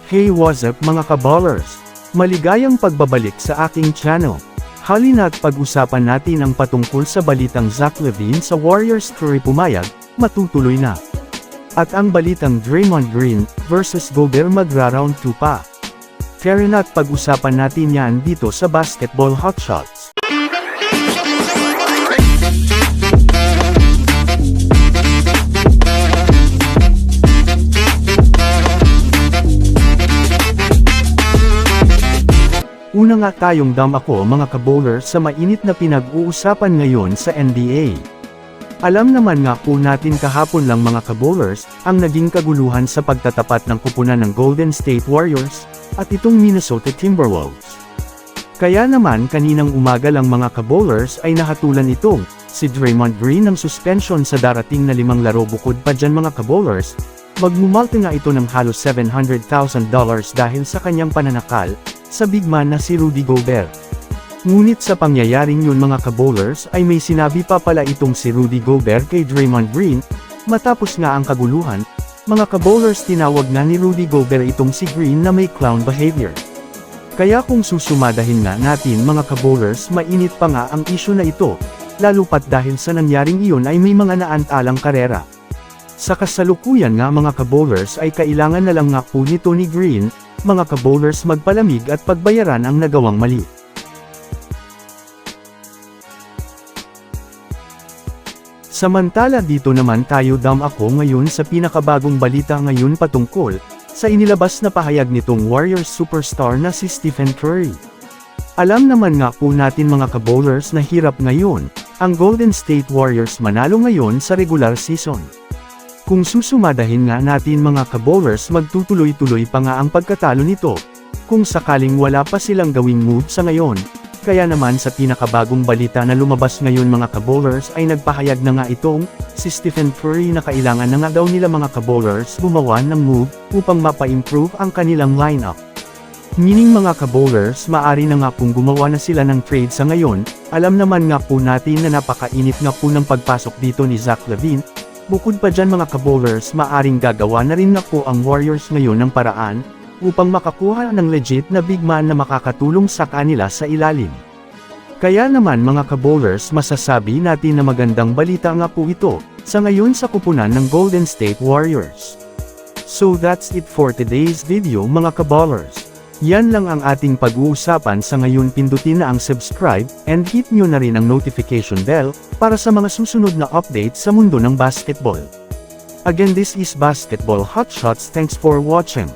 Hey, what's up mga kaballers? Maligayang pagbabalik sa aking channel. Halina't pag-usapan natin ang patungkol sa balitang Zach LaVine sa Warriors Curry pumayag, matutuloy na. At ang balitang Draymond Green versus Gobert magra-round 2 pa. Tara na't pag-usapan natin yan dito sa Basketball Hotshots. Una nga tayong ako mga kabowlers sa mainit na pinag-uusapan ngayon sa NBA. Alam naman nga po natin kahapon lang mga kabowlers, ang naging kaguluhan sa pagtatapat ng kupunan ng Golden State Warriors, at itong Minnesota Timberwolves. Kaya naman kaninang umaga lang mga kabowlers ay nahatulan itong, si Draymond Green ng suspension sa darating na 5 laro bukod pa dyan mga kabowlers, magmumulta nga ito ng halos $700,000 dahil sa kanyang pananakal, sa big man na si Rudy Gobert. Ngunit sa pangyayaring yun mga kabowlers ay may sinabi pa pala itong si Rudy Gobert kay Draymond Green, matapos nga ang kaguluhan, mga kabowlers tinawag nga ni Rudy Gobert itong si Green na may clown behavior. Kaya kung susumadahin nga natin mga kabowlers mainit pa nga ang issue na ito, lalo pat dahil sa nangyaring iyon ay may mga naantalang karera. Sa kasalukuyan nga mga kabowlers ay kailangan na lang nga po nito ni Green, mga kabowlers magpalamig at pagbayaran ang nagawang mali. Samantala dito naman tayo ako ngayon sa pinakabagong balita ngayon patungkol sa inilabas na pahayag nitong Warriors superstar na si Stephen Curry. Alam naman nga po natin mga kabowlers na hirap ngayon ang Golden State Warriors manalo ngayon sa regular season. Kung susumadahin nga natin mga kabowlers magtutuloy-tuloy pa nga ang pagkatalo nito, kung sakaling wala pa silang gawing move sa ngayon. Kaya naman sa pinakabagong balita na lumabas ngayon mga kabowlers ay nagpahayag na nga itong, si Stephen Curry na kailangan na nga daw nila mga kabowlers gumawa ng move, upang mapa-improve ang kanilang lineup. Meaning mga kabowlers maari na nga pong gumawa na sila ng trade sa ngayon, alam naman nga po natin na napakainit nga po ng pagpasok dito ni Zach LaVine. Bukod pa dyan mga kabowlers maaring gagawa na rin na po ang Warriors ngayon ng paraan, upang makakuha ng legit na big man na makakatulong sa kanila sa ilalim. Kaya naman mga kabowlers masasabi natin na magandang balita nga po ito, sa ngayon sa kupunan ng Golden State Warriors. So that's it for today's video mga kabowlers. Yan lang ang ating pag-uusapan sa ngayon, pindutin na ang subscribe, and hit nyo na rin ang notification bell, para sa mga susunod na update sa mundo ng basketball. Again, this is Basketball Hotshots, thanks for watching.